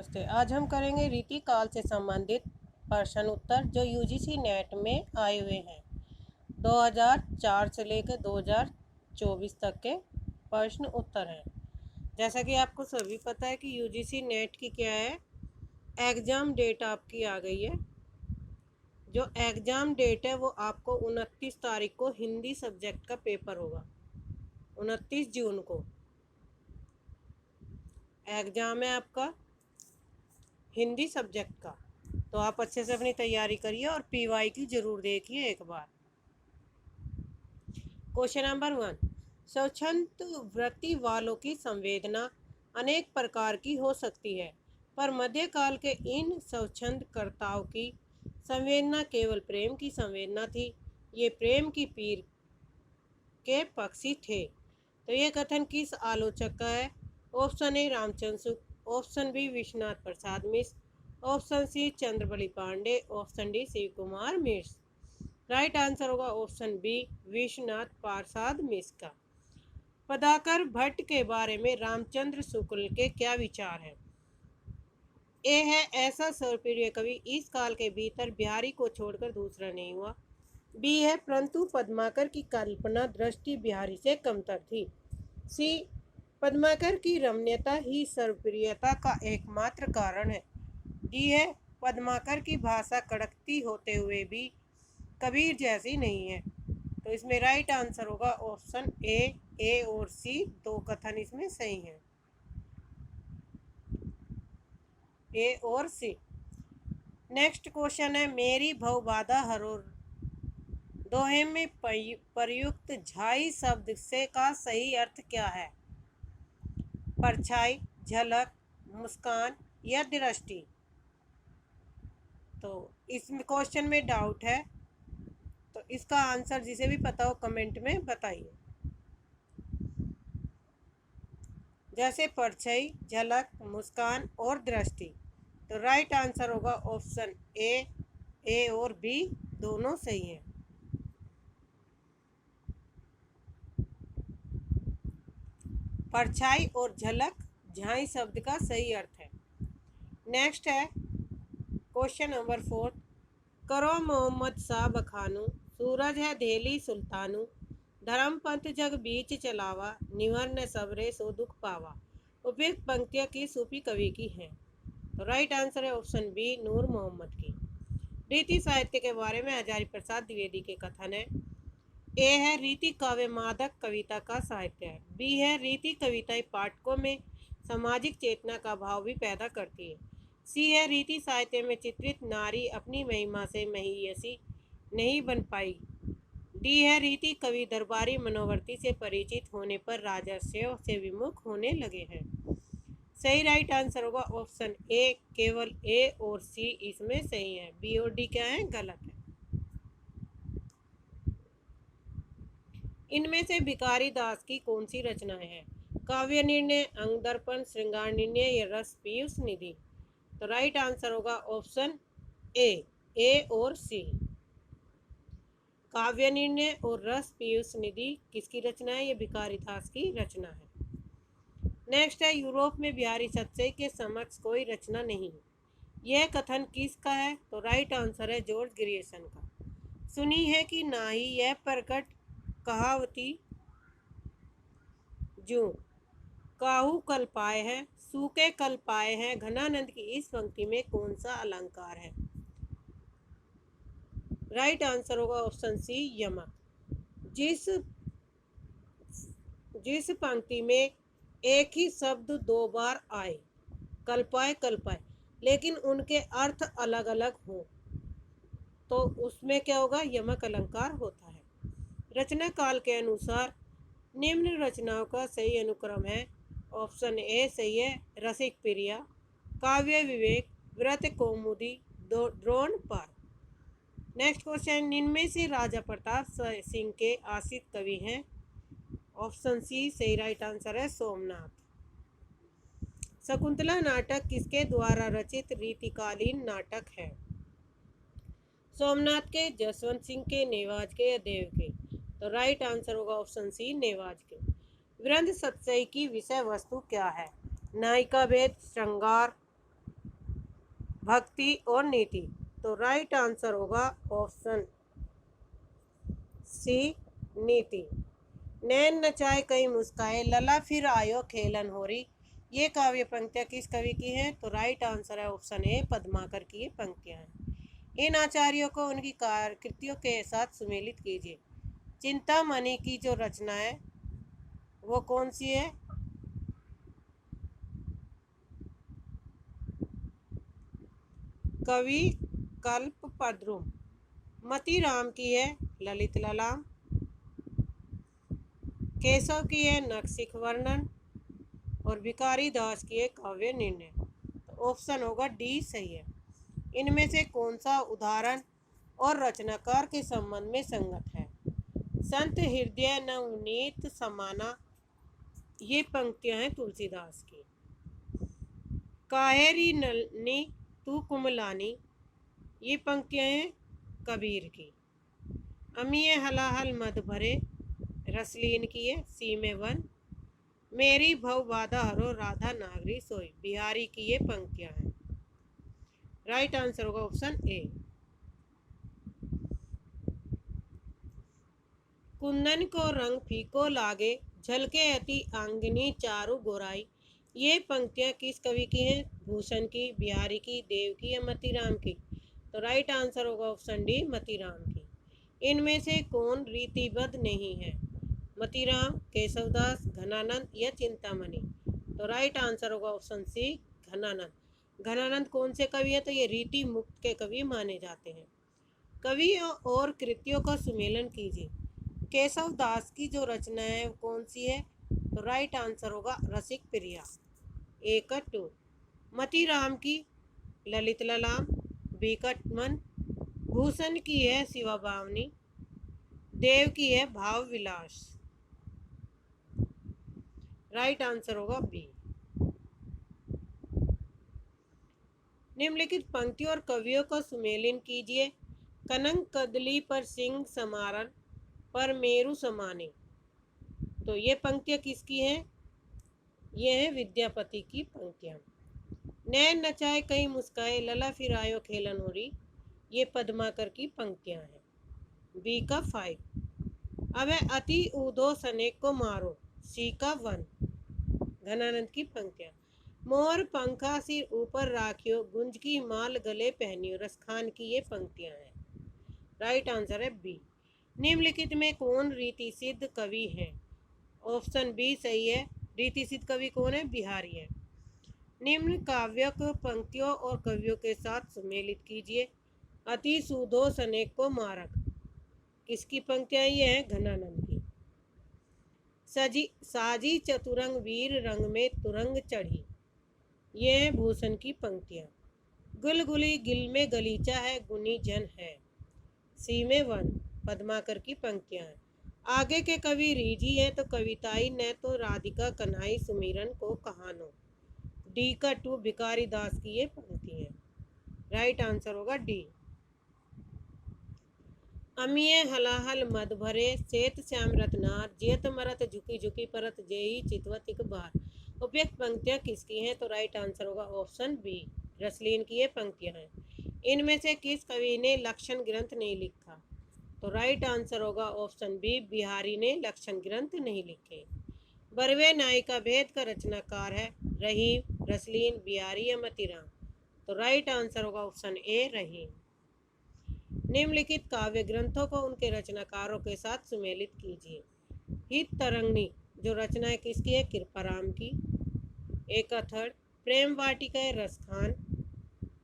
नमस्ते। आज हम करेंगे रीतिकाल से संबंधित प्रश्न उत्तर जो यूजीसी नेट में आए हुए हैं। 2004 से लेकर 2024 तक के प्रश्न उत्तर हैं। जैसा कि आपको सभी पता है कि यूजीसी नेट की क्या है, एग्ज़ाम डेट आपकी आ गई है। जो एग्ज़ाम डेट है वो आपको 29 तारीख को हिंदी सब्जेक्ट का पेपर होगा। 29 जून को एग्ज़ाम है आपका हिंदी सब्जेक्ट का। तो आप अच्छे से अपनी तैयारी करिए और पीवाई की ज़रूर देखिए एक बार। क्वेश्चन नंबर 1, स्वच्छंद वृत्ति वालों की संवेदना अनेक प्रकार की हो सकती है, पर मध्यकाल के इन स्वच्छंदकर्ताओं की संवेदना केवल प्रेम की संवेदना थी। ये प्रेम की पीर के पक्षी थे। तो ये कथन किस आलोचक का है? Option A Ramchandra Shukla, option B Vishwanath Prasad Mishra, option C Chandrabali Pandey, option D Shiv Kumar Mishra. Right answer होगा ऑप्शन बी विश्वनाथ प्रसाद मिश्र का। पदाकर भट्ट के बारे में रामचंद्र शुक्ल के क्या विचार हैं? ए है ऐसा सर्वप्रिय कवि इस काल के भीतर बिहारी को छोड़कर दूसरा नहीं हुआ। बी है परंतु पद्माकर की कल्पना दृष्टि बिहारी से कमतर थी। सी पद्माकर की रमणीयता ही सर्वप्रियता का एकमात्र कारण है। डी है पद्माकर की भाषा कड़कती होते हुए भी कबीर जैसी नहीं है। तो इसमें राइट आंसर होगा ऑप्शन ए और सी, दो कथन इसमें सही हैं, ए और सी। नेक्स्ट क्वेश्चन है, मेरी भव बाधा हरोर दोहे में प्रयुक्त झाई शब्द से का सही अर्थ क्या है? परछाई, झलक, मुस्कान या दृष्टि। तो इस क्वेश्चन में डाउट है, तो इसका आंसर जिसे भी पता हो कमेंट में बताइए। जैसे परछाई, झलक, मुस्कान और दृष्टि। तो राइट आंसर होगा ऑप्शन ए और बी दोनों सही हैं। परछाई और झलक झाई शब्द का सही अर्थ है। नेक्स्ट है क्वेश्चन नंबर 4, करो मोहम्मद शाह बखानू, सूरज है देली सुल्तानू, धर्म पंथ जग बीच चलावा, निवर न सबरे सो दुख पावा। उपयुक्त पंक्तियाँ की सूफी कवि की हैं? तो राइट आंसर है ऑप्शन बी नूर मोहम्मद की। रीति साहित्य के बारे में हजारी प्रसाद द्विवेदी के कथन है। ए है रीति काव्य मादक कविता का साहित्य है। बी है रीति कविताएं पाठकों में सामाजिक चेतना का भाव भी पैदा करती है। सी है रीति साहित्य में चित्रित नारी अपनी महिमा से महियसी नहीं बन पाई। डी है रीति कवि दरबारी मनोवर्ती से परिचित होने पर राजस्व से विमुख होने लगे हैं। सही राइट आंसर होगा ऑप्शन ए, केवल ए और सी इसमें सही है, बी और डी क्या है गलत है। इनमें से भिखारी दास की कौन सी रचनाएं हैं? काव्य निर्णय, अंग दर्पण, श्रृंगार निर्णय या रस पीयूष निधि। तो राइट आंसर होगा ऑप्शन ए और सी। काव्य निर्णय और रस पीयूष निधि किसकी रचना है? ये भिखारी दास की रचना है। नेक्स्ट है, यूरोप में बिहारी सत्सई के समक्ष कोई रचना नहीं। यह कथन किसका है? तो राइट आंसर है जॉर्ज ग्रियर्सन का। सुनी है कि ना ही यह प्रकट कहावती जो काहू कल पाए हैं, सूखे कल पाए हैं, घनानंद की इस पंक्ति में कौन सा अलंकार है? राइट आंसर होगा ऑप्शन सी यमक। जिस पंक्ति में एक ही शब्द दो बार आए, कल पाए, लेकिन उनके अर्थ अलग अलग हो, तो उसमें क्या होगा? यमक अलंकार होता है। रचना काल के अनुसार निम्न रचनाओं का सही अनुक्रम है। ऑप्शन ए सही है, रसिक प्रिया, काव्य विवेक, व्रत कौमुदी, द्रोण पर। नेक्स्ट क्वेश्चन, इनमें से राजा प्रताप सिंह के आश्रित कवि हैं? ऑप्शन सी सही राइट आंसर है सोमनाथ। शकुंतला नाटक किसके द्वारा रचित रीतिकालीन नाटक है? सोमनाथ के, जसवंत सिंह के, नेवाज के या देव के। तो राइट आंसर होगा ऑप्शन सी नेवाज के। वृंद सतसई की विषय वस्तु क्या है? नायिका भेद, श्रृंगार, भक्ति और नीति। तो राइट आंसर होगा ऑप्शन सी, नीति। नैन नचाए कई मुस्काए, लला फिर आयो खेलन होरी। ये काव्य पंक्तियाँ किस कवि की हैं? तो राइट आंसर है ऑप्शन ए, पद्माकर की ये पंक्तियाँ हैं। इन आचार्यों को उनकी कृतियों के साथ सुमेलित कीजिए। चिंतामणि की जो रचना है वो कौन सी है? कवि कल्प पद्रुम। मतीराम की है ललित ललाम। केशव की है नखशिख वर्णन। और भिखारी दास की है काव्य निर्णय। तो ऑप्शन होगा डी सही है। इनमें से कौन सा उदाहरण और रचनाकार के संबंध में संगत है? संत हृदय नवनीत समाना, ये पंक्तियां हैं तुलसीदास की। काहेरी नलनी तू कुमलानी, ये पंक्तियां हैं कबीर की। अमिये हलाहल मद भरे, रसलीन की है सी में 1। मेरी भव बाधा हरो राधा नागरी सोई, बिहारी की ये पंक्तियां हैं। राइट आंसर होगा ऑप्शन ए। कुंदन को रंग फीको लागे, झलके अति आंगनी चारु गोराई, ये पंक्तियां किस कवि की हैं? भूषण की, बिहारी की, देव की या मतीराम की? तो राइट आंसर होगा ऑप्शन डी, मतीराम की। इनमें से कौन रीतिबद्ध नहीं है? मतीराम, केशवदास, घनानंद या चिंतामणि? तो राइट आंसर होगा ऑप्शन सी, घनानंद। घनानंद कौन से कवि है? तो ये रीति मुक्त के कवि माने जाते हैं। कवियों और कृतियों का सुमेलन कीजिए। केशव दास की जो रचना है वो कौन सी है? तो राइट आंसर होगा रसिक प्रिया, 1-2। मतीराम की ललित ललाम, बीकटमन। भूषण की है शिवा बावनी, देव की है भाव विलास। राइट आंसर होगा बी। निम्नलिखित पंक्तियों और कवियों का सुमेलन कीजिए। कनक कदली पर सिंह समारन, पर मेरु समाने। तो ये पंक्तियां किसकी हैं? ये है विद्यापति की पंक्तियां। नैन नचाए कई मुस्काए, लला फिर आयो खेलन होरी, ये पद्माकर की पंक्तियां हैं। बी का 5। अब है अति ऊधो सनेक को मारो, सी का 1। घनानंद की पंक्तियां। मोर पंखा सिर ऊपर राखियो, गुंज की माल गले पहनियो, रसखान की ये पंक्तियां हैं। राइट आंसर है बी। निम्नलिखित में कौन रीति सिद्ध कवि है? ऑप्शन बी सही है। रीति सिद्ध कवि कौन है? बिहारी है। निम्न काव्य को पंक्तियों और कवियों के साथ सुमेलित कीजिए। अति सुधो सनेक को मारक, किसकी पंक्तियां ये हैं? घनानंद की। साजी चतुरंग वीर रंग में तुरंग चढ़ी, ये है भूषण की पंक्तियां। गुलगुली गिल में गलीचा है, गुनी जन है, सी में 1। पद्माकर की पंक्तियां हैं। आगे के कवि रीझी हैं तो कविताई न तो राधिका कन्हई सुमिरन को कहानो, डी का 2। भिखारी दास की ये पंक्ति है। राइट आंसर होगा डी। अमिये हलाहल मद भरे, सेत श्याम रत्नार, जियत मरत झुकी झुकी परत जेई चितवत इक बार। उपयुक्त पंक्तियां किसकी हैं? तो राइट आंसर होगा ऑप्शन बी, रसलीन की ये पंक्तियां हैं। इनमें से किस कवि ने लक्षण ग्रंथ नहीं लिखा? तो राइट आंसर होगा ऑप्शन बी, बिहारी ने लक्षण ग्रंथ नहीं लिखे। बरवे नाई का भेद का रचनाकार है रहीम, रसलीन, बिहारी या मतीराम? तो राइट आंसर होगा ऑप्शन ए, रहीम। निम्नलिखित काव्य ग्रंथों को उनके रचनाकारों के साथ सुमेलित कीजिए। हित तरंगनी जो रचना है किसकी है? कृपाराम की, 1/3। प्रेम वाटिका है रसखान।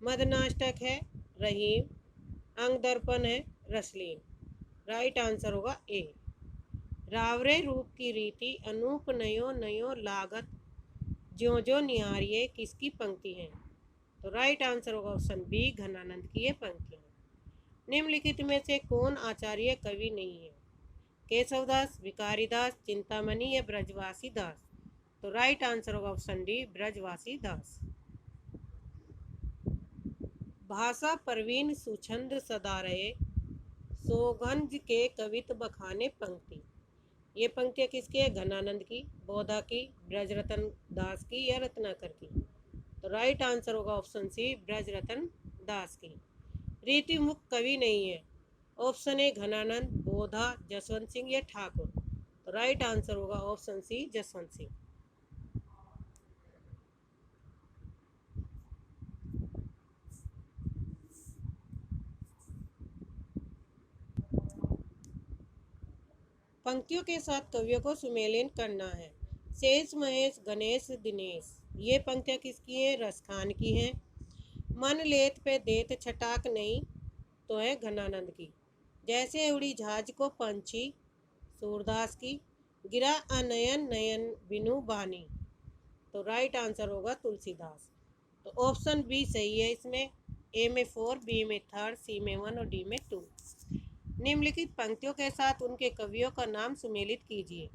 मदनाष्टक है रहीम। अंग दर्पण है रसलीन। राइट आंसर होगा ए। रावरे रूप की रीति, अनूप नयो नयो लागत, ज्यो ज्यो निहारिये, किसकी पंक्ति है? तो राइट आंसर होगा ऑप्शन बी, घनानंद की ये पंक्ति है। निम्नलिखित में से कौन आचार्य कवि नहीं है? केशवदास, भिखारी दास, चिंतामणि या ब्रजवासी दास? तो राइट आंसर होगा ऑप्शन डी, ब्रजवासी दास। भाषा परवीन सुछंद सदा रहे, सोगंज के कवित बखाने पंक्ति, ये पंक्तियाँ किसकी है? घनानंद की, बोधा की, ब्रजरतन दास की या रत्नाकर की? तो राइट आंसर होगा ऑप्शन सी ब्रजरतन दास की। रीतिमुख कवि नहीं है। ऑप्शन ए घनानंद, बोधा, जसवंत सिंह या ठाकुर। तो राइट आंसर होगा ऑप्शन सी जसवंत सिंह। पंक्तियों के साथ कवियों को सुमेलित करना है। शेष महेश गणेश दिनेश, ये पंक्तियां किसकी हैं? रसखान की हैं। मन लेत पे देत छटाक नहीं, तो है घनानंद की। जैसे उड़ी जहाज को पंछी, सूरदास की। गिरा अनयन नयन बिनु बानी, तो राइट आंसर होगा तुलसीदास। तो ऑप्शन बी सही है इसमें। ए में 4, बी में 3, सी में 1 और डी में 2। निम्नलिखित पंक्तियों के साथ उनके कवियों का नाम सुमेलित कीजिए।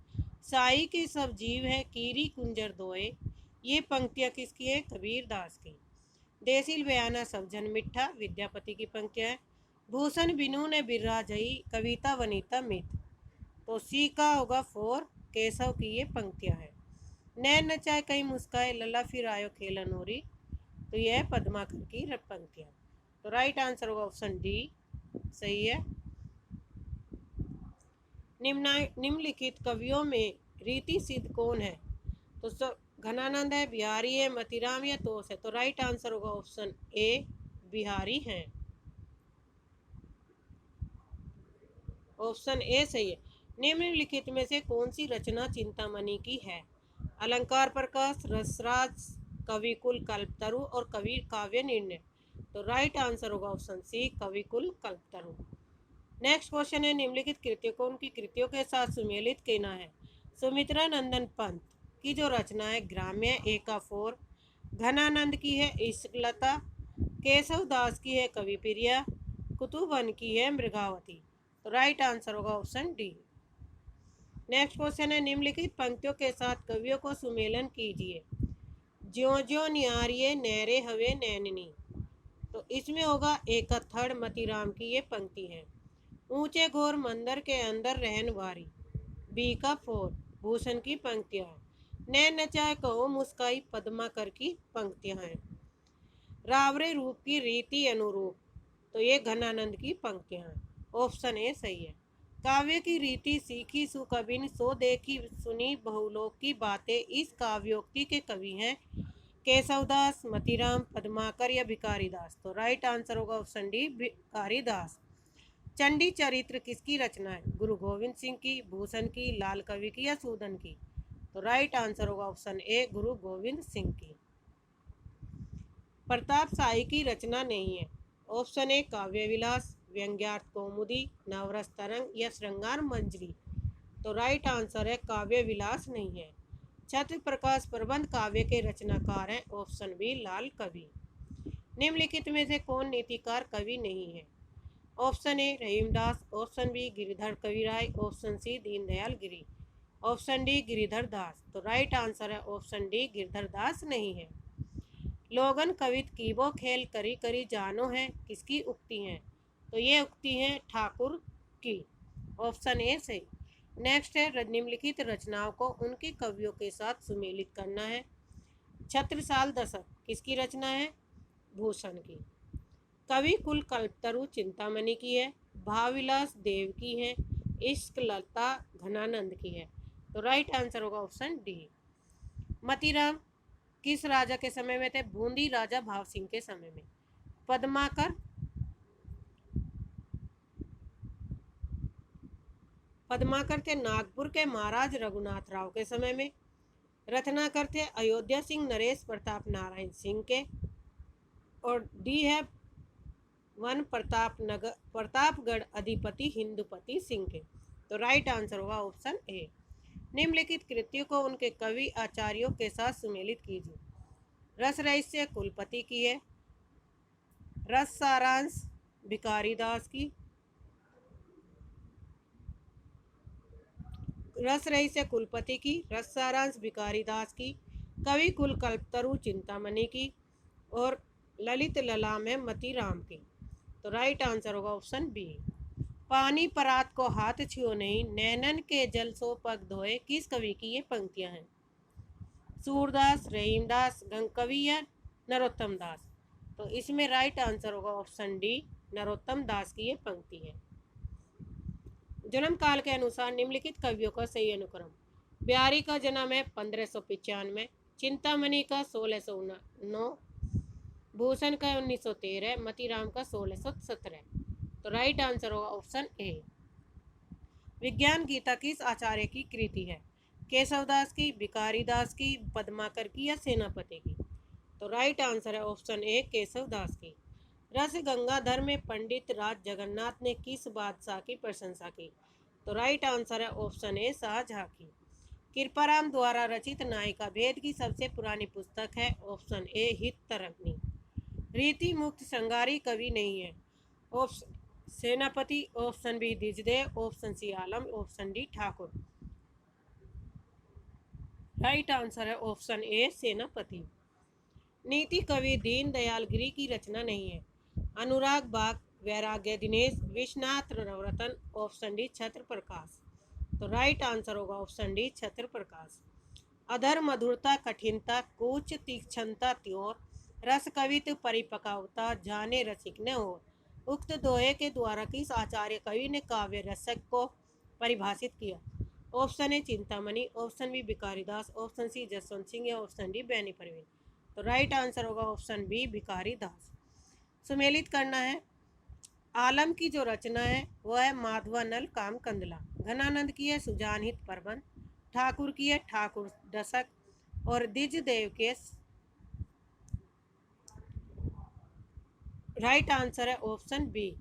साई के सब जीव है कीरी कुंजर दोए, ये पंक्तियां किसकी है? कबीर दास की। देसिल बयाना सब जन मिठा, विद्यापति की पंक्तियां हैं। भूषण बिनु ने बिर्रा जई, कविता वनिता मित, तो सी का होगा 4, केशव की ये पंक्तियां हैं। नैन नचाए कहीं मुस्काए, लला फिर आयो खेलन होरी, तो यह है पद्माकर की पंक्तियां। तो राइट आंसर होगा ऑप्शन डी सही है। निम्नलिखित कवियों में रीति सिद्ध कौन है? तो घनानंद है, बिहारी है, मतीराम या तोस है। तो राइट आंसर होगा ऑप्शन ए बिहारी है। ऑप्शन ए सही है। निम्नलिखित में से कौन सी रचना चिंतामणि की है? अलंकार प्रकाश, रसराज, कविकुल कल्पतरु और कवि काव्य निर्णय। तो राइट आंसर होगा ऑप्शन सी कविकुल कल्पतरु। नेक्स्ट क्वेश्चन है, निम्नलिखित कृतियों को उनकी कृतियों के साथ सुमेलित करना है। सुमित्रा नंदन पंत की जो रचना है ग्राम्य, ए का 4। घनानंद की है इश्कलता, केशव दास की है कवि प्रिया, कुतुबन की है मृगावती। तो राइट आंसर होगा ऑप्शन डी। नेक्स्ट क्वेश्चन है, निम्नलिखित पंक्तियों के साथ कवियों को सुमेलन कीजिए। ज्यो ज्यो न्यारिये नैरे हवे नैननी, तो इसमें होगा ए का 3 मतीराम की ये पंक्ति है। ऊंचे घोर मंदिर के अंदर रहन वारी, बी का 4 भूषण की पंक्तियां हैं। नैन नचाए कहो मुस्काई, पद्माकर की पंक्तियां हैं। रावरे रूप की रीति अनुरूप, तो ये घनानंद की पंक्तियां हैं। ऑप्शन ए सही है। काव्य की रीति सीखी सुकविन, सो देखी सुनी बहुलोक की बातें, इस काव्योक्ति के कवि हैं केशवदास, मतीराम, पद्माकर या भिखारी दास। तो राइट आंसर होगा ऑप्शन डी भिखारी दास। चंडी चरित्र किसकी रचना है? गुरु गोविंद सिंह की, भूषण की, लाल कवि की या सूदन की। तो राइट आंसर होगा ऑप्शन ए गुरु गोविंद सिंह की। प्रताप शाही की रचना नहीं है। ऑप्शन ए काव्य विलास, व्यंग्यार्थ कौमुदी, नवरस तरंग या श्रृंगार मंजरी। तो राइट आंसर है काव्य विलास नहीं है। छत्र प्रकाश प्रबंध काव्य के रचनाकार हैं। ऑप्शन बी लाल कवि। निम्नलिखित में से कौन नीतिकार कवि नहीं है? Option A Rahimdas, option B Giridhar Kaviray, option C Deendayal Giri, option D Giridhar Das. तो राइट आंसर है ऑप्शन डी गिरिधर दास नहीं है। लोगन कवित कीबो खेल करी करी जानो है, किसकी उक्ति हैं? तो ये उक्ति हैं ठाकुर की। ऑप्शन ए सही। नेक्स्ट है, निम्नलिखित रचनाओं को उनके कवियों के साथ सुमेलित करना है। छत्रसाल दशक किसकी रचना है? भूषण की। कवि कुल कल्पतरु चिंतामणि की है। भावविलास देव की है। इश्क लता घनानंद की है। तो राइट आंसर होगा ऑप्शन डी। मतीराम किस राजा के समय में थे? बूंदी राजा भाव सिंह के समय में। पद्माकर थे नागपुर के महाराज रघुनाथ राव के समय में। रत्नाकर थे अयोध्या सिंह नरेश प्रताप नारायण सिंह के। और डी है 1 प्रतापगढ़ अधिपति हिंदुपति सिंह के। तो राइट आंसर होगा ऑप्शन ए। निम्नलिखित कृतियों को उनके कवि आचार्यों के साथ सुमेलित कीजिए। रस रहस्य कुलपति की है। रस सारांश भिखारी दास की। रस रहस्य कुलपति की, रस सारांश भिखारी दास की, कवि कुल कल्पतरु चिंतामणि की और ललित ललाम है मतीराम की। तो राइट आंसर होगा ऑप्शन बी। पानी परात को हाथ छियो नहीं, नैनन के जल सो पग धोए, किस कवि की ये पंक्तियां हैं? सूरदास, रहीमदास, गंगकवि या नरोत्तम दास। तो इसमें राइट आंसर होगा ऑप्शन डी, नरोत्तम दास की ये पंक्ति है। जन्म काल के अनुसार निम्नलिखित कवियों का सही अनुक्रम। बिहारी का जन्म है 1595, चिंतामणि का 1609, भूषण का 1913, मतीराम का 1617। तो राइट आंसर होगा ऑप्शन ए। विज्ञान गीता किस आचार्य की कृति है? केशवदास की, भिखारी दास की, पद्माकर की या सेनापति की? तो राइट आंसर है ऑप्शन ए, केशवदास की। रस गंगाधर में पंडित राज जगन्नाथ ने किस बादशाह की प्रशंसा की? तो राइट आंसर है ऑप्शन ए, शाहजहां की। कृपाराम द्वारा रचित नायिका भेद की सबसे पुरानी पुस्तक है? ऑप्शन ए, हित तरंगिणी। रीति मुक्त श्रृंगारी कवि नहीं है? Option Senapati, option B Dwijdev, option C Alam, option D Thakur. Right answer है ऑप्शन ए, सेनापति। नीति कवि दीन दयाल गिरी की रचना नहीं है? अनुराग बाग, वैराग्य दिनेश, विश्वनाथ नवरतन, ऑप्शन डी छत्र प्रकाश। तो राइट आंसर होगा ऑप्शन डी, छत्र प्रकाश। अधर मधुरता कठिनता, कूच तीक्ष्णता त्योर, रस कवित परिपक्वता, जाने रसिक न हो। उक्त दोहे के द्वारा किस आचार्य कवि ने काव्य रसक को परिभाषित किया? Option A Chintamani, option B Bhikhari Das, option C Jaswant Singh या ऑप्शन डी बैनी परवीन। तो राइट आंसर होगा ऑप्शन बी, भिखारी दास। सुमेलित करना है। आलम की जो रचना है वह है माधवानल काम कंदला, घनानंद की है सुजान हित प्रबंध, ठाकुर की है ठाकुर दशक, और द्विजदेव के राइट आंसर है option B.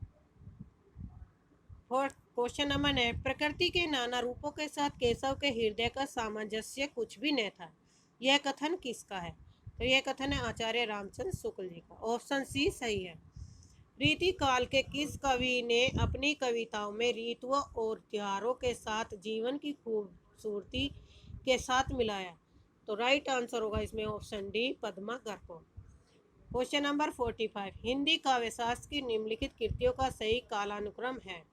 Fourth question number 9, प्रकृति के नाना रूपों के साथ केशव के हृदय का सामंजस्य कुछ भी न था, यह कथन किसका है? तो यह कथन है आचार्य रामचंद्र शुक्ल जी का। ऑप्शन सी सही है। रीति काल के किस कवि ने अपनी कविताओं में ऋतुओं और त्योहारों के साथ जीवन की खूबसूरती के साथ मिलाया? तो राइट आंसर होगा इसमें ऑप्शन डी, पद्माकर को। क्वेश्चन नंबर 45, हिंदी काव्यशास्त्र की निम्नलिखित कृतियों का सही कालानुक्रम है?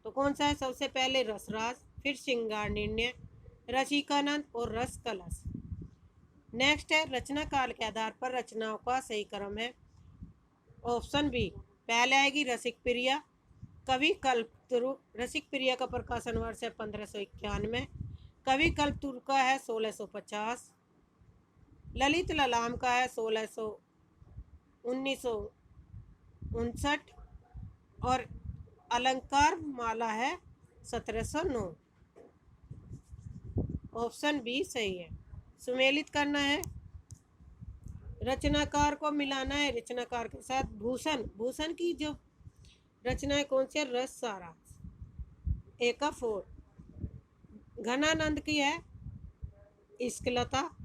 तो कौन सा है? सबसे पहले रसराज, फिर श्रृंगार निर्णय, रसिकानंद और रस कलश। नेक्स्ट है रचना काल के आधार पर रचनाओं का सही क्रम है? ऑप्शन बी, पहले आएगी रसिक प्रिया, कवि कल्पतरु। रसिक प्रिया का प्रकाशन वर्ष है 1591, कवि कल्पतरु का है 1650, ललित ललाम का है 1959, और अलंकार माला है 1709। ऑप्शन बी सही है। सुमेलित करना है, रचनाकार को मिलाना है रचनाकार के साथ। भूषण, भूषण की जो रचना है कौन सी है? रस सारा, ए का 4। घनानंद की है इश्कलता,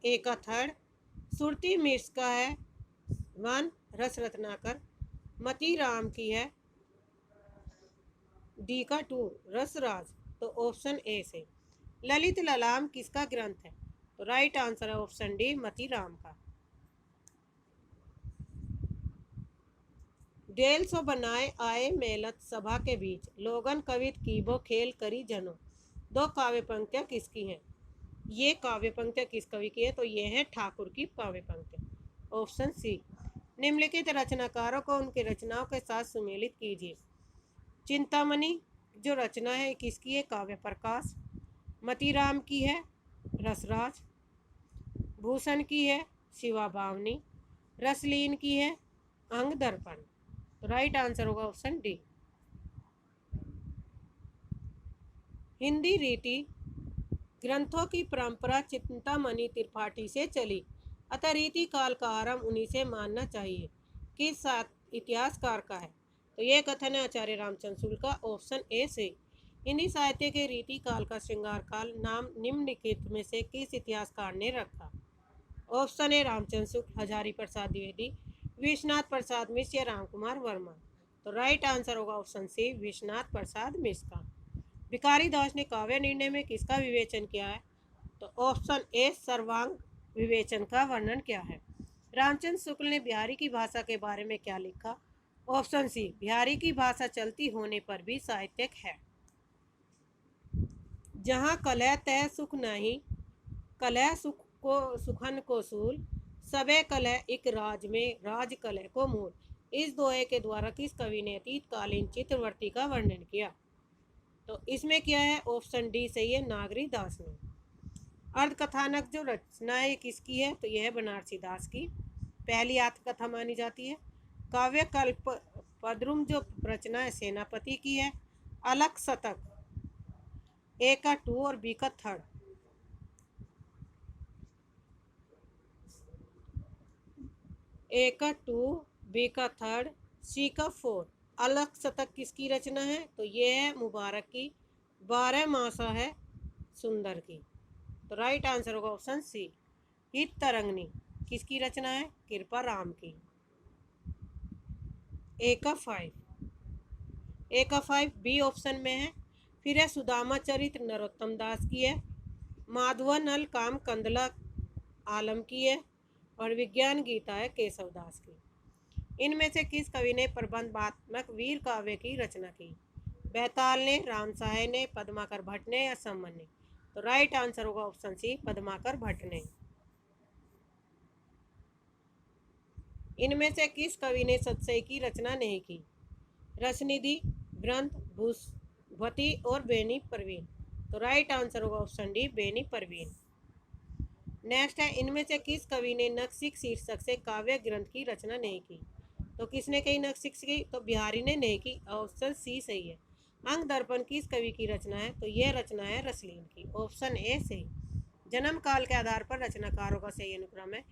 ए का 3। सुरती मिर्स का है 1, रस रत्नाकर। मतीराम की है डी का 2, रसराज। तो ऑप्शन ए से। ललित ललाम किसका ग्रंथ है? तो राइट आंसर है ऑप्शन डी, मतीराम का। डेल सो बनाए आए मेलत सभा के बीच, लोगन कवित कीबो खेल करी जनो। दो काव्य पंक्तियां किसकी हैं? ये काव्य पंक्तियां किस कवि की है? तो ये है ठाकुर की काव्य पंक्तियां। Option C. निम्नलिखित रचनाकारों को उनकी रचनाओं के साथ सुमेलित कीजिए। चिंतामणि जो रचना है किसकी है? काव्य प्रकाश। मतीराम की है रसराज। भूषण की है शिवा बावनी। रसलीन की है अंग दर्पण। तो राइट आंसर होगा ऑप्शन डी। हिंदी रीति ग्रंथों की परंपरा चिंतामणि त्रिपाठी से चली, अतः रीति काल का आरंभ उन्हीं से मानना चाहिए। किस साथ इतिहासकार का है? तो यह कथन है आचार्य रामचंद्र शुक्ल का। ऑप्शन ए से। हिंदी साहित्य के रीति काल का श्रृंगार काल नाम निम्नलिखित में से किस इतिहासकार ने रखा? ऑप्शन ए रामचंद्र शुक्ल, हजारी प्रसाद द्विवेदी, विश्वनाथ प्रसाद मिश्र या राम कुमार वर्मा। तो राइट आंसर होगा ऑप्शन सी, विश्वनाथ प्रसाद मिश्र का। भिखारी दास ने काव्य निर्णय में किसका विवेचन किया है? तो ऑप्शन ए, सर्वांग विवेचन का वर्णन किया है। रामचंद्र शुक्ल ने बिहारी की भाषा के बारे में क्या लिखा? ऑप्शन सी, बिहारी की भाषा चलती होने पर भी साहित्यिक है। जहाँ कलह तय सुख नहीं, कलह सुख को सुखन को सूल, सबे कलह एक राज में राज कलह को मूल। इस दोहे के द्वारा किस कवि ने अतीतकालीन चित्रवर्ती का वर्णन किया? तो इसमें क्या है? ऑप्शन डी सही है, नागरी दास ने। अर्धकथानक जो रचना है किसकी है? तो यह है बनारसी दास की पहली आत्मकथा मानी जाती है। काव्य कल्प पद्रुम जो रचना है सेनापति की है। अलख शतक ए का 2 और बी का 3। ए का 2, बी का 3, सी का 4। अलख शतक किसकी रचना है? तो ये है मुबारक की। 12 मासा है सुंदर की। तो राइट आंसर होगा ऑप्शन सी। हित तरंगनी किसकी रचना है? कृपा राम की। ए का 5 बी ऑप्शन में है। फिर है सुदामा चरित्र नरोत्तम दास की है। माधवा नल काम कंदला आलम की है। और विज्ञान गीता है केशव दास की। इनमें से किस कवि ने प्रबंधात्मक वीर काव्य की रचना की? बैताल ने, राम सहाय ने, पद्माकर भट्ट ने या सम्मन ने? तो राइट आंसर होगा ऑप्शन सी, पद्माकर भट्ट ने। इनमें से किस कवि ने सतसई की रचना नहीं की? रसनिधि, ग्रंथ, भूसवती और बेनी परवीन। तो राइट आंसर होगा option D, Beni Parveen. Next है, इनमें से किस कवि ने नखशिख शीर्षक से काव्य ग्रंथ की रचना नहीं की? तो किसने कही नखशिख की? तो बिहारी ने नहीं की। ऑप्शन सी सही है। अंग दर्पण किस कवि की रचना है? तो यह रचना है रसलीन की। ऑप्शन ए सही। जन्म काल के आधार पर रचनाकारों का सही अनुक्रम है।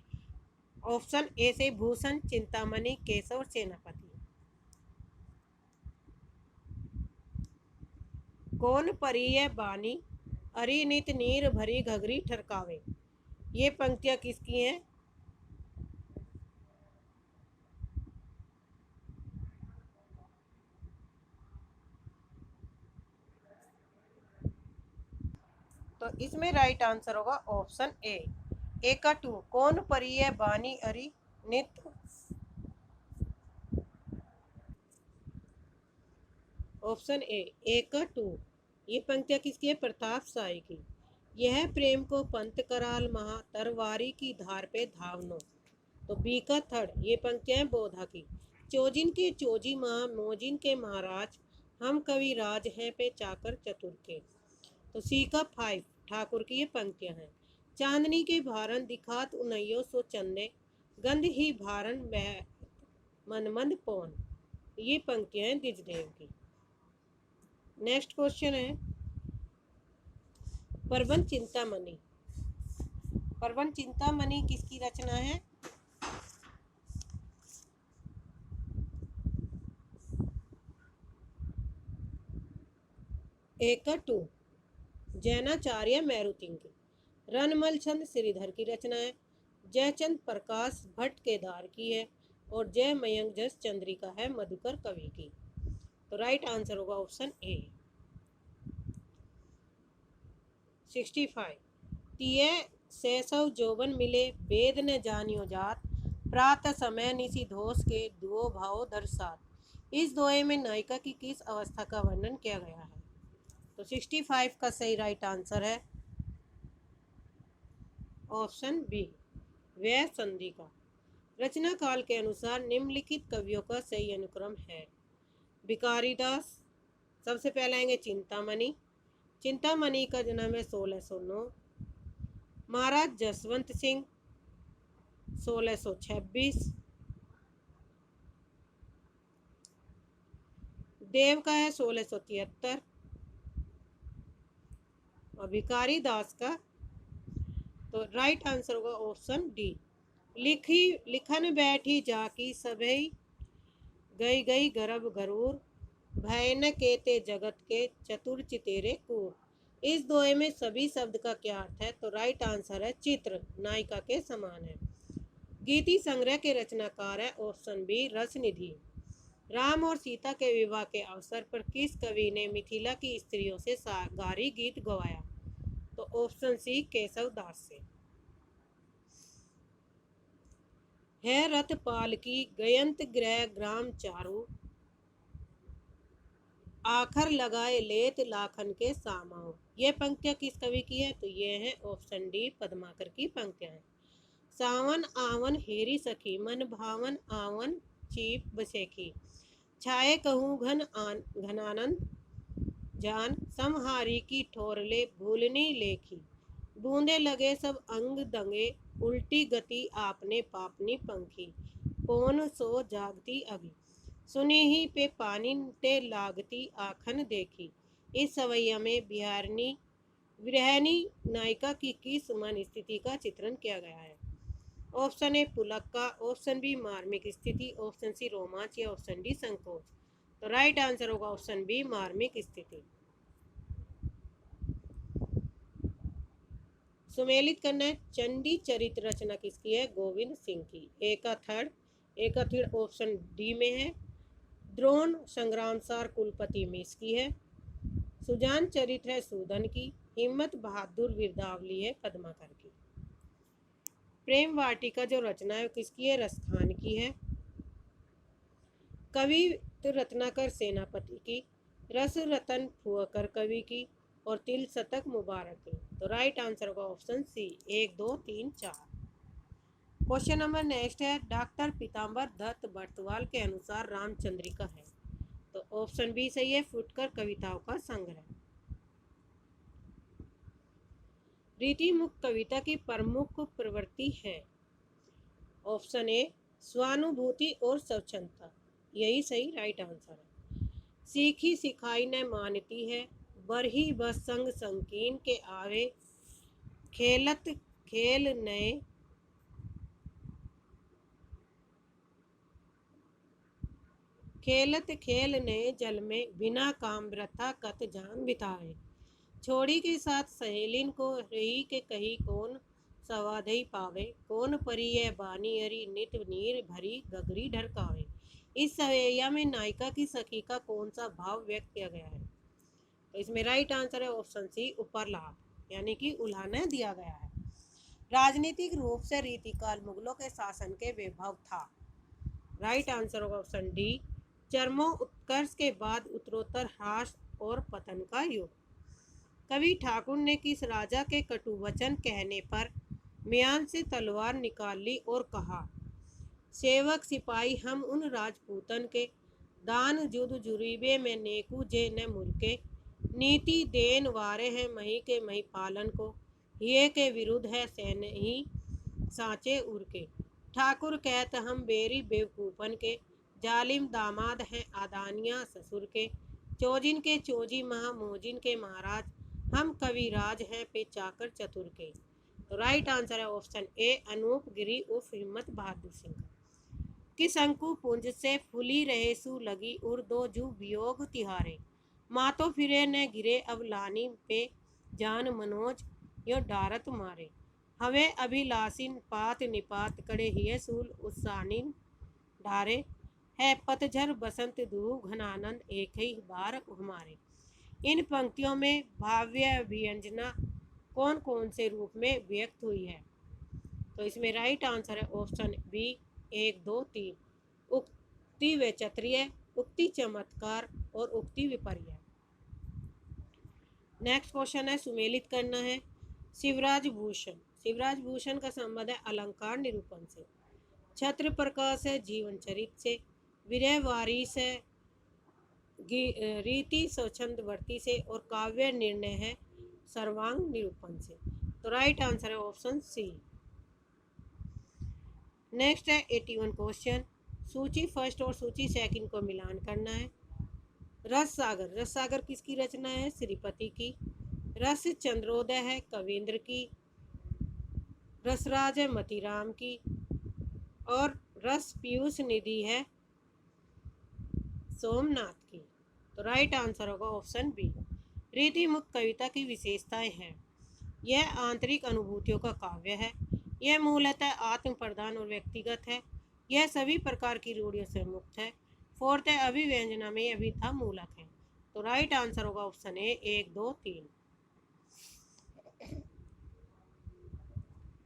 ऑप्शन ए से भूषण, चिंतामणि, केशव और सेनापति। कौन परिय बानी अरि नित नीर भरी घघरी ठरकावे। ये पंक्तियां किसकी हैं? तो इसमें राइट आंसर होगा ऑप्शन ए का 2। कौन परिय बानी अरि नित। ऑप्शन ए का 2। ये पंक्तियां किसकी है? प्रताप साय की। यह प्रेम को पंत कराल महा तरवारी की धार पे धावनो। तो बी का 3। ये पंक्तियां हैं बोधा की। चोजिन के चोजी महा मोजिन के महाराज हम कवि राज हैं पे चाकर चतुर के। तो सी का 5 ठाकुर की ये पंक्तियां हैं। चांदनी के भारन दिखात उन्यो सो चंदे गंध ही भारन मनमंद पौन। ये पंक्तियां हैं द्विजदेव की। नेक्स्ट क्वेश्चन है, परवन चिंतामणि। परवन चिंतामणि किसकी रचना है? ए का 2 जैनाचार्य मैरुतिंग की। रनमल चंद श्रीधर की रचना है। जयचंद प्रकाश भट्ट केदार की है। और जय मयंक जस चंद्रिका है मधुकर कवि की। तो राइट आंसर होगा ऑप्शन ए। 65 तिये सैसव जोबन मिले वेद न जानियो जात प्रातः समय निसी धोष के दुओ भाव दर्शात। इस दोहे में नायिका की किस अवस्था का वर्णन किया गया है? तो 65 का सही राइट आंसर है ऑप्शन बी, व्यय संधि का। रचना काल के अनुसार निम्नलिखित कवियों का सही अनुक्रम है। भिखारी दास, सबसे पहले आएंगे चिंतामणि। चिंतामणि का जन्म है 1609। महाराज जसवंत सिंह 1626। देव का है 1673। और भिखारी दास का, तो राइट आंसर होगा ऑप्शन डी। लिखन बैठी जाकी सभई गई गई गर्भ गरूर भय न केते जगत के चतुर चितेरे कूर। इस दोहे में सभी शब्द का क्या अर्थ है? तो राइट आंसर है चित्र नायिका के समान है। गीति संग्रह के रचनाकार है ऑप्शन बी, रसनिधि। राम और सीता के विवाह के अवसर पर किस कवि ने मिथिला की स्त्रियों से सागारी गीत गवाया? तो ऑप्शन सी, केशव दास से। है रथ पाल की गयंत ग्रह ग्राम चारु आखर लगाए लेत लाखन के सामाओ। ये पंक्तियां किस कवि की है? तो ये है ऑप्शन डी, पद्माकर की पंक्तियां हैं। सावन आवन हेरी सखी, मन भावन आवन चीप बसेखी। छाए कहूँ घनानंद जान, समहारी की ठोरले भूलनी लेखी। बूंदे लगे सब अंग दंगे, उल्टी गति आपने पापनी पंखी। पौन सो जागती अभी, सुनी ही पे पानी ते लागती आखन देखी। इस सवैया में बिहारनी विरहनी नायिका की किस मन स्थिति का चित्रण किया गया है? ऑप्शन ए पुलक्का, ऑप्शन बी मार्मिक स्थिति, ऑप्शन सी रोमांच या ऑप्शन डी संकोच। तो राइट आंसर होगा ऑप्शन बी मार्मिक स्थिति। सुमेलित करना है। चंडी चरित्र रचना किसकी है? गोविंद सिंह की। ए का थर्ड ऑप्शन डी में है। द्रोण संग्राम सार कुलपति मिस की है। सुजान चरित्र है सूदन की। हिम्मत बहादुर वीरदावली है पद्माकर की। प्रेम वाटिका जो रचना है किसकी है? रसखान की है। कवि रत्नाकर सेनापति की। रस रतन फुअकर कवि की। और तिल शतक मुबारक की। तो राइट आंसर होगा option C 1 2 3 4। Question number next है। डॉक्टर पीताम्बर दत्त बर्तवाल के अनुसार रामचंद्रिका है। तो ऑप्शन बी सही है, फुटकर कविताओं का संग्रह। रीति मुक्त कविता की प्रमुख प्रवृत्ति है। ऑप्शन ए स्वानुभूति और स्वच्छंदता, यही सही राइट आंसर है। सीखी सिखाई न मानती है, बरही बस संग संकीन के आवे। खेलत खेल नए खेलत खेल नए जल में, बिना काम वृथा कत जान बितावे। छोड़ी के साथ सहेलिन को, रही के कही कौन सवाधई पावे। कौन परी है बानी हरी, नित नीर भरी गगरी ढरकावे। इस सवैया में नायिका की सखी का कौन सा भाव व्यक्त किया गया है? तो इसमें राइट आंसर है ऑप्शन सी उपरलाभ, यानी कि उल्हाना दिया गया है। राजनीतिक रूप से रीतिकाल मुगलों के शासन के वैभव था। राइट आंसर होगा ऑप्शन डी चरमो उत्कर्ष के बाद उत्तरोत्तर ह्रास और पतन का युग। कवि ठाकुर ने किस राजा के कटु वचन कहने पर म्यान से तलवार निकाल ली और कहा, सेवक सिपाही हम उन राजपूतन के, दान जुद जुरीबे में नेकू जे न मुरके। नीति देन वारे हैं मही के मही पालन को, ये के विरुद्ध है सैन ही सांचे उरके। ठाकुर कहत हम बेरी बेवकूफन के, जालिम दामाद हैं आदानिया ससुर के। चोजिन के चोजी महामोजिन के महाराज, हम कविराज हैं पे चाकर चतुर के। तो राइट आंसर है ऑप्शन ए अनूप गिरी उर्फ हिम्मत बहादुर सिंह। किस अंकु पुंज से फुली रहे सु लगी उर दो जू वियोग तिहारे। मातो फिरे न गिरे अब लानी पे, जान मनोज यो डारत मारे। हवे अभिलाषिन पात निपात कड़े हिय सूल उत्सानिन ढारे। है पतझर बसंत दू घनानंद एक ही बार हमारे। इन पंक्तियों में भाव्य व्यंजना कौन कौन से रूप में व्यक्त हुई है? तो इसमें राइट आंसर है ऑप्शन बी 1 2 3। उक्ति वैचित्र्य, उक्ति चमत्कार और उक्ति विपर्य। नेक्स्ट क्वेश्चन है, सुमेलित करना है। शिवराज भूषण का संबंध है अलंकार निरूपण से। छत्र प्रकाश है जीवन चरित्र से। विरह वारिस है रीति स्वच्छंदवर्ती से। और काव्य निर्णय है सर्वांग निरूपण से। तो राइट आंसर है ऑप्शन सी। नेक्स्ट है 81 क्वेश्चन। सूची फर्स्ट और सूची सेकंड को मिलान करना है। रस सागर किसकी रचना है? श्रीपति की। रस चंद्रोदय है कवींद्र की। रसराज है मतीराम की। और रस पीयूष निधि है सोमनाथ की। तो राइट आंसर होगा ऑप्शन बी। रीति मुक्त कविता की विशेषताएं हैं। यह आंतरिक अनुभूतियों का काव्य है। यह मूलतः आत्म प्रधान और व्यक्तिगत है। यह सभी प्रकार की रूढ़ियों से मुक्त है। फोर्थ है अभिव्यंजना में अभिधा मूलक है। तो राइट आंसर होगा ऑप्शन ए 1 2 3।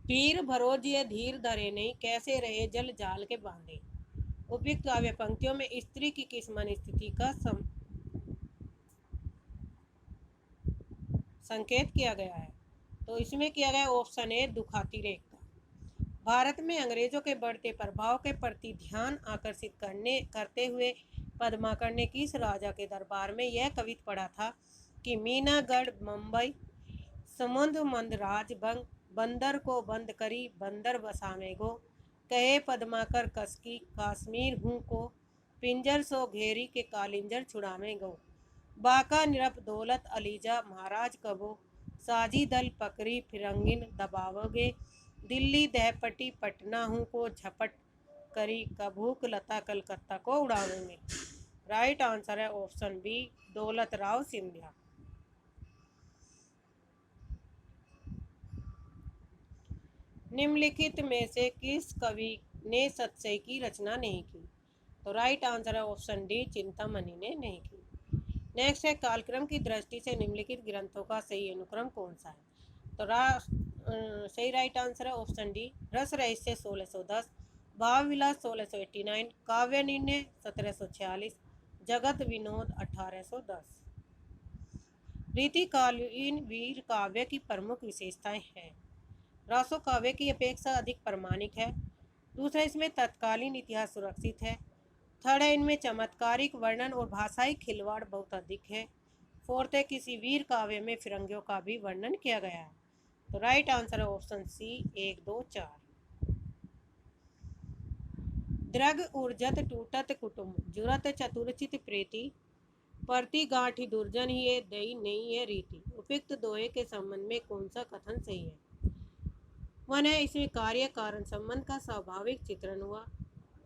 पीर भरोजिए धीर धरे नहीं, कैसे रहे जल जाल के बांधे। उपयुक्त काव्य पंक्तियों में स्त्री की किस मन स्थिति का संकेत किया गया है? तो इसमें किया गया ऑप्शन ए दुखाती रेखा। भारत में अंग्रेजों के बढ़ते प्रभाव के प्रति ध्यान आकर्षित करते हुए पद्माकर ने किस राजा के दरबार में यह कवित पढ़ा था कि मीनागढ़ मुंबई समुद्र मंदराज बंदर को बंद करी बंदर बसावे गो कहे पद्माकर कसकी काश्मीर हूँ को पिंजर सो घेरी के कालिंजर छुड़ावे गो बाका निरप दौलत अलीजा महाराज कबो साजी दल पकड़ी फिरंगिन दबावोगे दिल्ली दहपटी पटना हूँ को झपट करी कभूक लता कलकत्ता को उड़ावेंगे। राइट आंसर है ऑप्शन बी दौलत राव सिंधिया। निम्नलिखित में से किस कवि ने सतसई की रचना नहीं की? तो राइट आंसर है ऑप्शन डी चिंतामणि ने नहीं की। नेक्स्ट है कालक्रम की दृष्टि से निम्नलिखित ग्रंथों का सही अनुक्रम कौन सा है? तो सही राइट आंसर है ऑप्शन डी रस रहस्य 1610, भाव विलास 1689, काव्य निर्णय 1746, जगत विनोद 1810। रीतिकालीन वीर काव्य की प्रमुख विशेषताएं हैं। रासो काव्य की अपेक्षा अधिक प्रामाणिक है। दूसरा, इसमें तत्कालीन इतिहास सुरक्षित है। थर्ड है, इनमें चमत्कारिक वर्णन और भाषाई खिलवाड़ बहुत अधिक है। फोर्थ है, किसी वीर काव्य में फिरंगियों का भी वर्णन किया गया है। तो राइट आंसर है ऑप्शन सी 1, 2, 4। द्रग ऊर्जत टूटत कुटुंब जुरत चतुरचित प्रीति परती गांठी दुर्जन ही दई नहीं है रीति। उपयुक्त दोहे के संबंध में कौन सा कथन सही है? 1 है, इसमें कार्य कारण संबंध का स्वाभाविक चित्रण हुआ।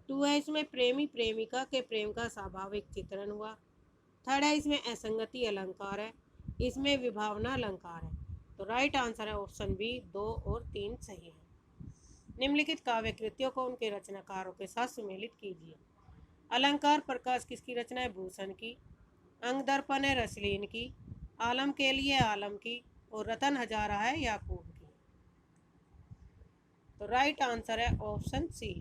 2 है, इसमें प्रेमी प्रेमिका के प्रेम का स्वाभाविक चित्रण हुआ। 3rd है, इसमें असंगति अलंकार है। इसमें विभावना अलंकार है। तो राइट आंसर है ऑप्शन बी 2 और 3 सही है। निम्नलिखित काव्य कृतियों को उनके रचनाकारों के साथ सुमेलित कीजिए। अलंकार प्रकाश किसकी रचना है? भूषण की। अंग दर्पण है रसलीन की। आलम के लिए आलम की। और रतन हजारा है याकूब की। तो राइट आंसर है ऑप्शन सी।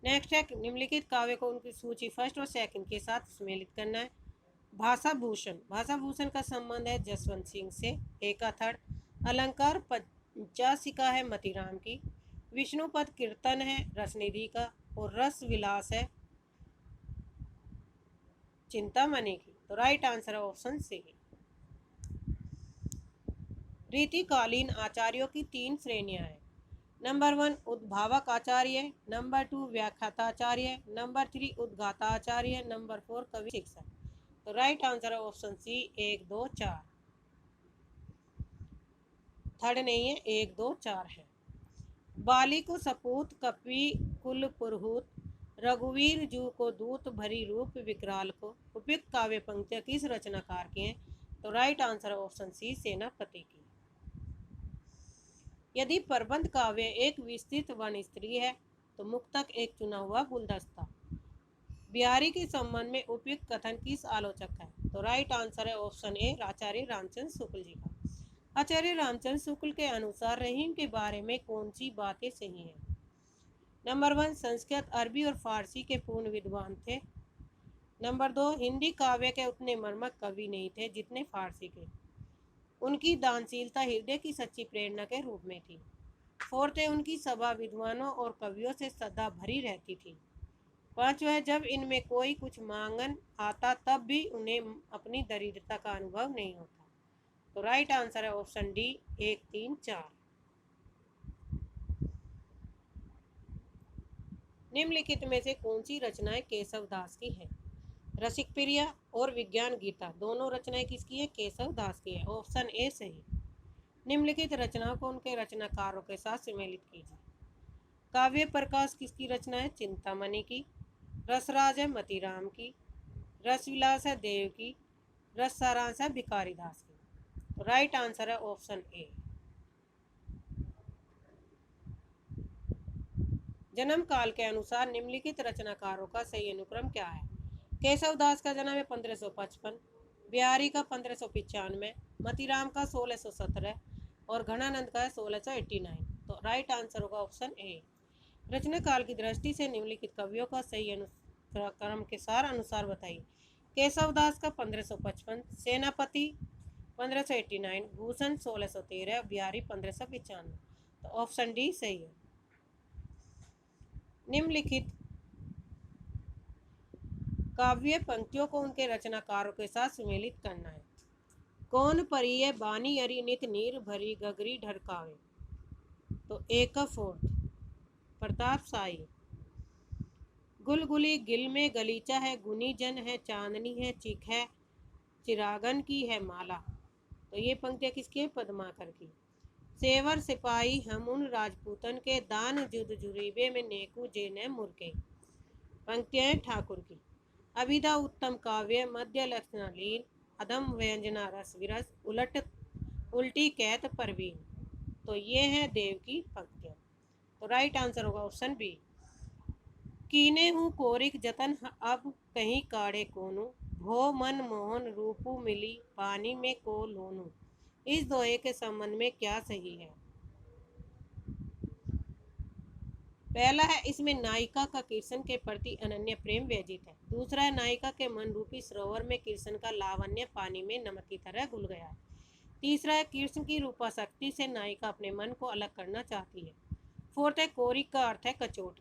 नेक्स्ट है निम्नलिखित काव्य को उनकी सूची फर्स्ट और सेकंड के साथ सुमेलित करना है। भाषा भूषण, भाषा भूषण का संबंध है जसवंत सिंह से। ए का थर्ड। अलंकार पंचासिका है मतीराम की। विष्णुपद कीर्तन है रसनिधि का। और रस विलास है चिंतामणि की। तो राइट आंसर है ऑप्शन सी। रीतिकालीन आचार्यों की 3 श्रेणियां हैं। नंबर 1 उद्भावक आचार्य, नंबर 2 व्याख्याताचार्य, नंबर 3 उद्गाताचार्य, नंबर 4 कवि शिक्षक। तो राइट आंसर है ऑप्शन सी 1, 2, 4। थर्ड नहीं है, 1, 2, 4 है। बाली को सपूत कपि कुल पुरहूत रघुवीर जू को दूत भरी रूप विकराल को। उपयुक्त काव्य पंक्तियां किस रचनाकार की हैं? तो राइट आंसर है ऑप्शन सी सेनापति की। यदि प्रबंध काव्य एक विस्तृत वर्ण स्त्री है तो मुक्तक एक चुना हुआ गुलदस्ता। बिहारी के संबंध में उपयुक्त कथन किस आलोचक है? तो राइट आंसर है ऑप्शन ए आचार्य रामचंद्र शुक्ल जी का। आचार्य रामचंद्र शुक्ल के अनुसार रहीम के बारे में कौन सी बातें सही हैं? नंबर 1 संस्कृत अरबी और फारसी के पूर्ण विद्वान थे। नंबर 2 हिंदी काव्य के उतने मर्मक कवि नहीं थे जितने फारसी के। उनकी दानशीलता हृदय की सच्ची प्रेरणा के रूप में थी। 4th है, उनकी सभा विद्वानों और कवियों से सदा भरी रहती थी। 5वां है, जब इनमें कोई कुछ मांगन आता तब भी उन्हें अपनी दरिद्रता का अनुभव नहीं होता। तो राइट आंसर है ऑप्शन डी 1, 3, 4। निम्नलिखित में से कौन सी रचनाएं केशव दास की है? रसिक प्रिया और विज्ञान गीता दोनों रचनाएं किसकी है? केशव दास की है। ऑप्शन ए सही। निम्नलिखित रचनाओं को उनके रचनाकारों के साथ सुमेलित कीजिए। काव्य प्रकाश किसकी रचना है? चिंतामणि की। रसराज है मतीराम की। रसविलास है देव की। रस सारांश है भिखारी दास की। तो राइट आंसर है ऑप्शन ए। जन्म काल के अनुसार निम्नलिखित रचनाकारों का सही अनुक्रम क्या है? केशव दास का जन्म है 1555, बिहारी का 1595, मतीराम का 1617 और घनानंद का है 1689। तो राइट आंसर होगा ऑप्शन ए। रचना काल की दृष्टि से निम्नलिखित कवियों का सही अनुक्रम के सार अनुसार बताइए। केशव दास का 1555, सेनापति 1589, भूषण 1613, बिहारी 1595। तो ऑप्शन डी सही है। निम्नलिखित काव्य पंक्तियों को उनके रचनाकारों के साथ सुमेलित करना है। कौन परिय बानी अरि नित नीर भरी गगरी ढरकावे। तो ए का फोर्थ प्रताप साई। गुलगुली गिल में गलीचा है, गुनी जन है, चांदनी है, चिक है, चिरागन की है माला। तो ये पंक्तियाँ किसकी है? पद्माकर की। सेवर सिपाही हम उन राजपूतन के, दान जुद जुरीबे में नेकू जे ने मुरके। पंक्तियाँ हैं ठाकुर की। अभिधा उत्तम काव्य, मध्य लक्षणा लीन, अधम व्यंजना रस विरस, उल्टी कैत परवीन। तो ये है देव की पंक्तियाँ। तो राइट आंसर होगा ऑप्शन बी। कीने हूँ कोरिक जतन अब कहीं काढ़े कोनू, भो मन मोहन रूपू मिली पानी में को लोनू। इस दोहे के संबंध में क्या सही है? पहला है, इसमें नायिका का कृष्ण के प्रति अनन्य प्रेम व्यजित है। दूसरा है, नायिका के मन रूपी सरोवर में कृष्ण का लावण्य पानी में नमक की तरह घुल गया है। तीसरा है, कृष्ण की रूपाशक्ति से नायिका अपने मन को अलग करना चाहती है। फोर्थ है, कोरिक का अर्थ है कचोट।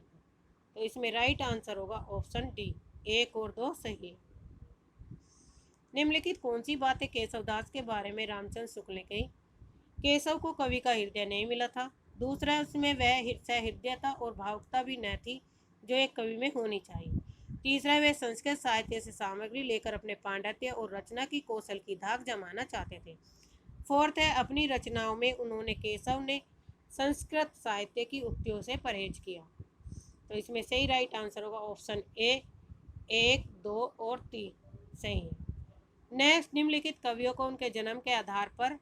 तो इसमें राइट आंसर होगा ऑप्शन डी, 1 और 2 सही है। निम्नलिखित कौन सी बातें केशवदास के बारे में रामचंद्र शुक्ल ने कही? केशव को कवि का हृदय नहीं मिला था। दूसरा, उसमें वह सहृदयता और भावुकता भी न थी जो एक कवि में होनी चाहिए। तीसरा, वे संस्कृत साहित्य से सामग्री लेकर अपने पांडित्य और रचना की कौशल की धाक जमाना चाहते थे। फोर्थ है, अपनी रचनाओं में उन्होंने केशव ने संस्कृत साहित्य की उक्तियों से परहेज किया। तो इसमें सही राइट आंसर होगा ऑप्शन ए, 1, 2 और 3 सही है। नेक्स्ट, निम्नलिखित कवियों को उनके जन्म के आधार पर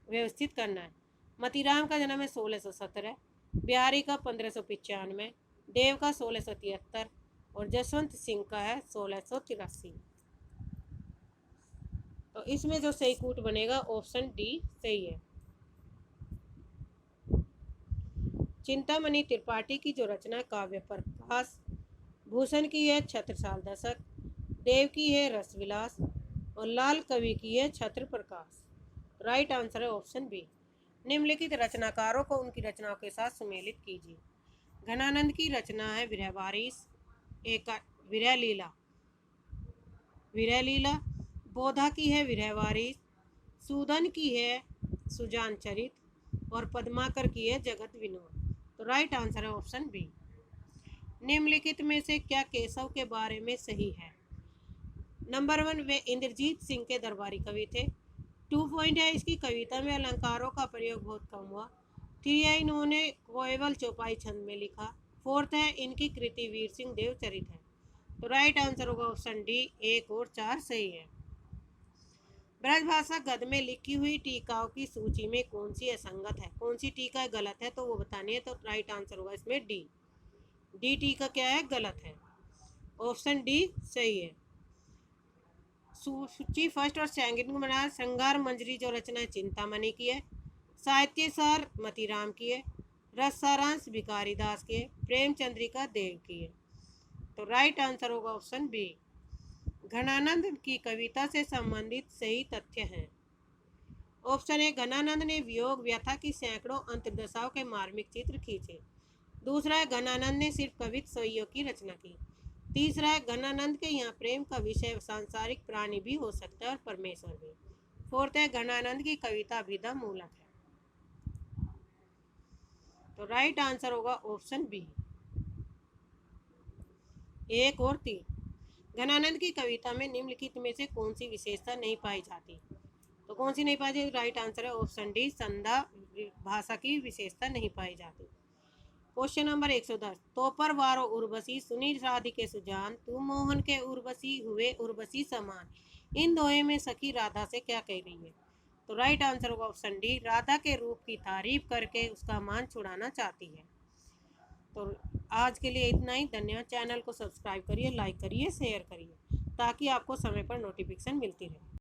व्यवस्थित करना है। मतीराम का जन्म है 1617, बिहारी का 1595, देव का 1673 और जसवंत सिंह का है 1683। तो इसमें जो सही कूट बनेगा ऑप्शन डी सही है। चिंतामणि त्रिपाठी की जो रचना काव्य प्रकाश, भूषण की है छत्रसाल दशक, देव की है रसविलास और लाल कवि की है छत्र प्रकाश। राइट आंसर है ऑप्शन बी। निम्नलिखित रचनाकारों को उनकी रचनाओं के साथ सुमेलित कीजिए। घनानंद की रचना है विरहवारिस, एक विरह लीला, बोधा की है विरहवारिस, सूदन की है सुजान चरित और पद्माकर की है जगत विनोद। तो राइट आंसर है ऑप्शन बी। निम्नलिखित में से क्या केशव के बारे में सही है? नंबर 1, वे इंद्रजीत सिंह के दरबारी कवि थे। 2 पॉइंट है, इसकी कविता में अलंकारों का प्रयोग बहुत कम हुआ। 3 है, इन्होंने कोयवल चौपाई छंद में लिखा। 4th है, इनकी कृति वीर सिंह देव चरित है। तो राइट आंसर होगा ऑप्शन डी, 1 और 4 सही है। ब्रजभाषा गद्य में लिखी हुई टीकाओं की सूची में कौन सी असंगत है? कौन सी टीका गलत है तो वो बतानी है। तो राइट आंसर होगा इसमें डी टीका क्या है? गलत है। ऑप्शन डी सही है। सूची फर्स्ट और सेकंड को बनाया। श्रृंगार मंजरी जो रचना है चिंतामणि की है। साहित्य सार मतीराम की है। रस सारांश भिखारी दास की है। प्रेम चंद्रिका देव की है। तो राइट आंसर होगा ऑप्शन बी। घनानंद की कविता से संबंधित सही तथ्य हैं। ऑप्शन ए, घनानंद ने वियोग व्यथा की सैकड़ों अंतर्दशाओं के मार्मिक चित्र खींचे। दूसरा है, घनानंद ने सिर्फ कवित सोइयों की रचना की। तीसरा है, घनानंद के यहाँ प्रेम का विषय सांसारिक प्राणी भी हो सकता है और परमेश्वर भी। फोर्थ है, घनानंद की कविता अभिधा मूलक है। तो राइट आंसर होगा ऑप्शन बी, 1 और 3। घनानंद की कविता में निम्नलिखित में से कौन सी विशेषता नहीं पाई जाती? तो कौन सी नहीं पाई जाती? राइट आंसर है ऑप्शन डी, संध्या भाषा की विशेषता नहीं पाई जाती। क्वेश्चन नंबर 110, तो पर वारो उर्वशी सुनी राधिके सुजान, तू मोहन के उर्वशी हुए उर्वशी समान। इन दोहे में सखी राधा से क्या कह रही है? तो राइट आंसर होगा ऑप्शन डी, राधा के रूप की तारीफ करके उसका मान छुड़ाना चाहती है। तो आज के लिए इतना ही। धन्यवाद। चैनल को सब्सक्राइब करिए, लाइक करिए, शेयर करिए ताकि आपको समय पर नोटिफिकेशन मिलती रहे।